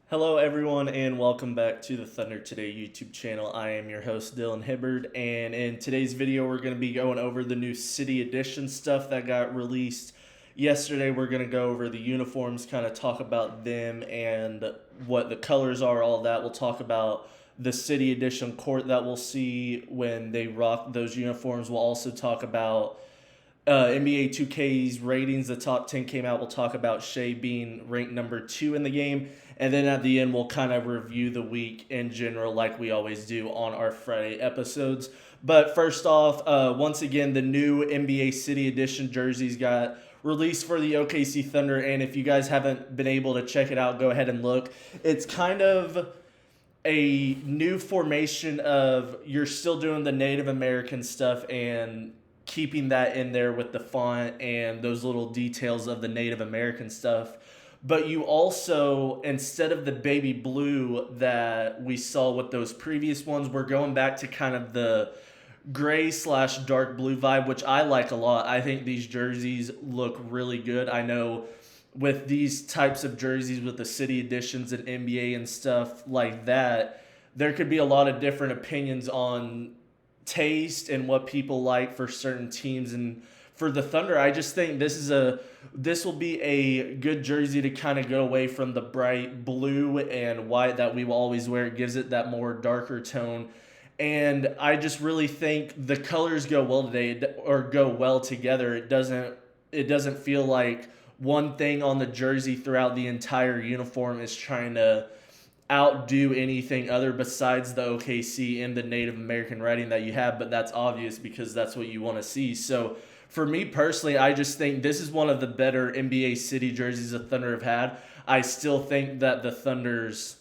Hello, everyone, and welcome back to the Thunder Today YouTube channel. I am your host, Dylan Hibbard, and in today's video, we're going to be going over the new City Edition stuff that got released yesterday. We're going to go over the uniforms, kind of talk about them and what the colors are, all that. We'll talk about the City Edition court that we'll see when they rock those uniforms. We'll also talk about NBA 2K's ratings. The top 10 came out. We'll talk about Shea being ranked number 2 in the game. And then at the end, we'll kind of review the week in general, like we always do on our Friday episodes. But first off, once again, the new NBA City Edition jerseys got released for the OKC Thunder. And if you guys haven't been able to check it out, go ahead and look. It's kind of a new formation of you're still doing the Native American stuff and keeping that in there with the font and those little details of the Native American stuff. But you also, instead of the baby blue that we saw with those previous ones, we're going back to kind of the gray slash dark blue vibe, which I like a lot. I think these jerseys look really good. I know with these types of jerseys with the city editions and NBA and stuff like that, there could be a lot of different opinions on taste and what people like for certain teams. And for the Thunder, I just think this will be a good jersey to kind of go away from the bright blue and white that we will always wear. It gives it that more darker tone. And I just really think the colors go well today, or go well together. It doesn't feel like one thing on the jersey throughout the entire uniform is trying to outdo anything other besides the OKC and the Native American writing that you have, but that's obvious because that's what you want to see. So for me personally, I just think this is one of the better NBA City jerseys the Thunder have had. I still think that the Thunder's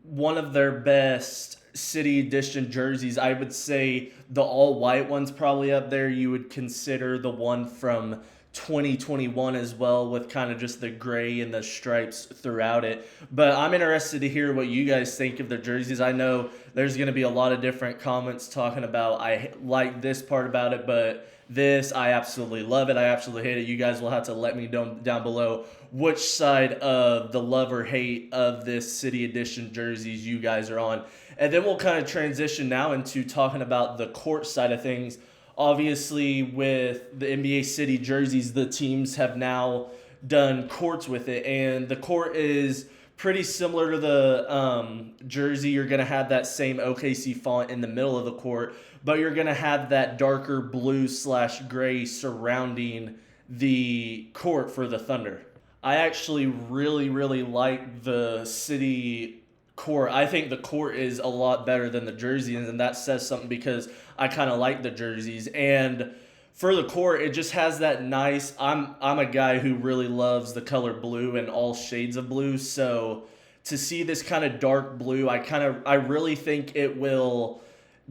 one of their best City Edition jerseys. I would say the all-white one's probably up there. You would consider the one from 2021 as well, with kind of just the gray and the stripes throughout it. But I'm interested to hear what you guys think of the jerseys. I know there's going to be a lot of different comments talking about I like this part about it, but this, I absolutely love it, I absolutely hate it. You guys will have to let me know down below which side of the love or hate of this City Edition jerseys you guys are on. And then we'll kind of transition now into talking about the court side of things. Obviously, with the NBA City jerseys, the teams have now done courts with it, and the court is pretty similar to the jersey. You're going to have that same OKC font in the middle of the court, but you're going to have that darker blue slash gray surrounding the court for the Thunder. I actually really like the City court. I think the court is a lot better than the jerseys, and that says something because I kind of like the jerseys. And for the court, it just has that nice. I'm a guy who really loves the color blue and all shades of blue. So to see this kind of dark blue, I really think it will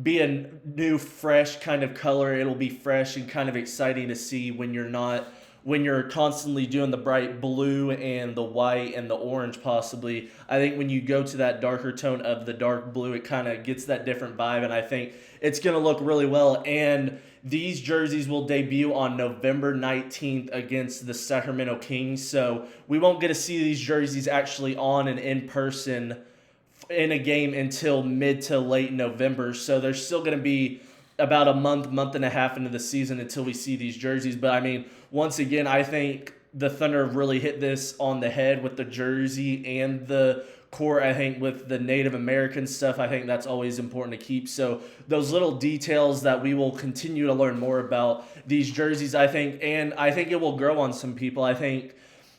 be a new, fresh kind of color. It'll be fresh and kind of exciting to see when you're constantly doing the bright blue and the white and the orange possibly. I think when you go to that darker tone of the dark blue, it kind of gets that different vibe, and I think it's going to look really well. And these jerseys will debut on November 19th against the Sacramento Kings, so we won't get to see these jerseys actually on and in person in a game until mid to late November, so there's still going to be about a month and a half into the season until we see these jerseys. But I mean, once again, I think the Thunder really hit this on the head with the jersey and the court. I think with the Native American stuff, I think that's always important to keep. So those little details that we will continue to learn more about these jerseys, I think it will grow on some people. I think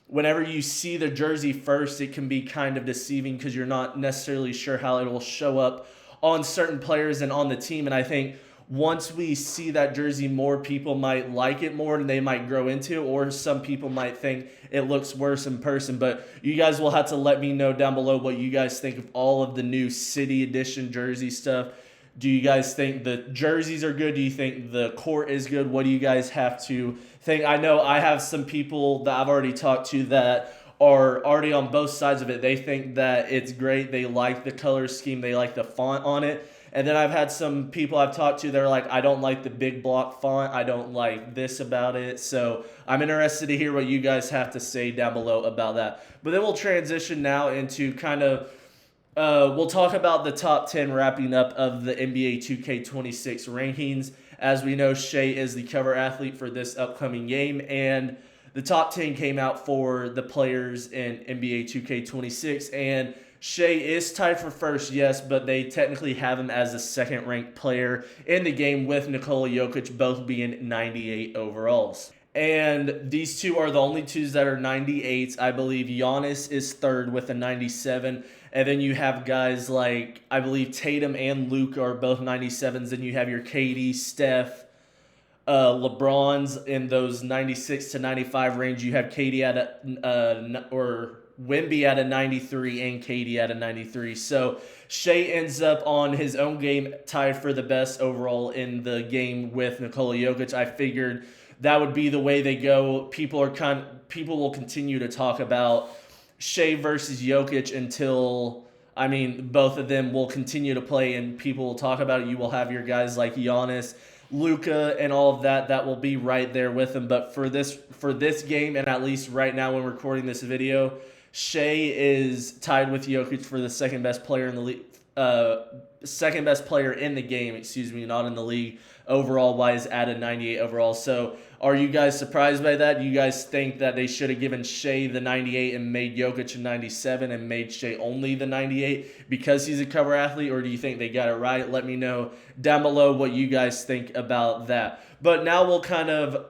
whenever you see the jersey first, it can be kind of deceiving because you're not necessarily sure how it will show up on certain players and on the team. And I think once we see that jersey, more people might like it more and they might grow into it, or some people might think it looks worse in person. But you guys will have to let me know down below what you guys think of all of the new City Edition jersey stuff. Do you guys think the jerseys are good? Do you think the court is good? What do you guys have to think? I know I have some people that I've already talked to that are already on both sides of it. They think that it's great. They like the color scheme. They like the font on it. And then I've had some people I've talked to that are like, I don't like the big block font. I don't like this about it. So I'm interested to hear what you guys have to say down below about that. But then we'll transition now into kind of we'll talk about the top 10 wrapping up of the NBA 2K26 rankings. As we know, Shai is the cover athlete for this upcoming game, and the top 10 came out for the players in NBA 2K26, and Shai is tied for first, yes, but they technically have him as the second ranked player in the game, with Nikola Jokic both being 98 overalls. And these two are the only twos that are 98s. I believe Giannis is third with a 97. And then you have guys like, I believe Tatum and Luke are both 97s. Then you have your KD, Steph, LeBron's in those 96 to 95 range. You have KD at or Wemby at a 93 and KD at a 93. So Shai ends up on his own game tied for the best overall in the game with Nikola Jokic. I figured that would be the way they go. People will continue to talk about Shai versus Jokic until, I mean, both of them will continue to play and people will talk about it. You will have your guys like Giannis, Luka, and all of that will be right there with them. But for this game, and at least right now when we're recording this video, Shai is tied with Jokic for the second best player in the league. Second best player in the game, not in the league overall wise, at a 98 overall. So are you guys surprised by that? Do you guys think that they should have given Shai the 98 and made Jokic a 97 and made Shai only the 98 because he's a cover athlete, or do you think they got it right? Let me know down below what you guys think about that. But now we'll kind of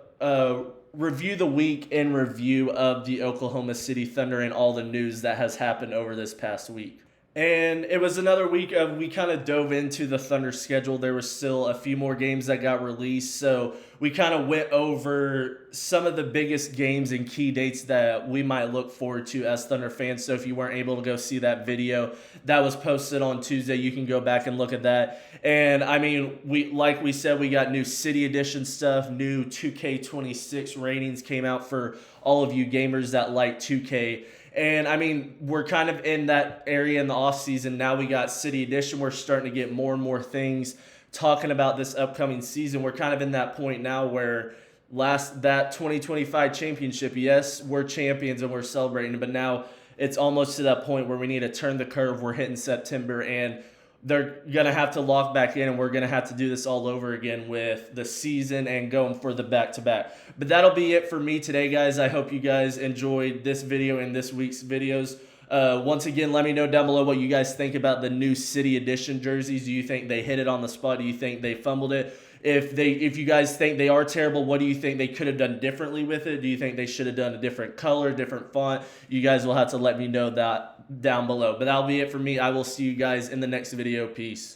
review the week in review of the Oklahoma City Thunder and all the news that has happened over this past week. And it was another week of, we kind of dove into the Thunder schedule. There was still a few more games that got released, so we kind of went over some of the biggest games and key dates that we might look forward to as Thunder fans. So if you weren't able to go see that video that was posted on Tuesday, you can go back and look at that. And I mean, like we said, we got new City Edition stuff, new 2K26 ratings came out for all of you gamers that like 2K. And I mean, we're kind of in that area in the off season. Now we got City Edition. We're starting to get more and more things talking about this upcoming season. We're kind of in that point now where that 2025 championship, yes, we're champions and we're celebrating, but now it's almost to that point where we need to turn the curve. We're hitting September and they're going to have to lock back in, and we're going to have to do this all over again with the season and going for the back-to-back. But that'll be it for me today, guys. I hope you guys enjoyed this video and this week's videos. Once again, let me know down below what you guys think about the new City Edition jerseys. Do you think they hit it on the spot? Do you think they fumbled it? If you guys think they are terrible, what do you think they could have done differently with it? Do you think they should have done a different color, different font? You guys will have to let me know that down below. But that'll be it for me. I will see you guys in the next video. Peace.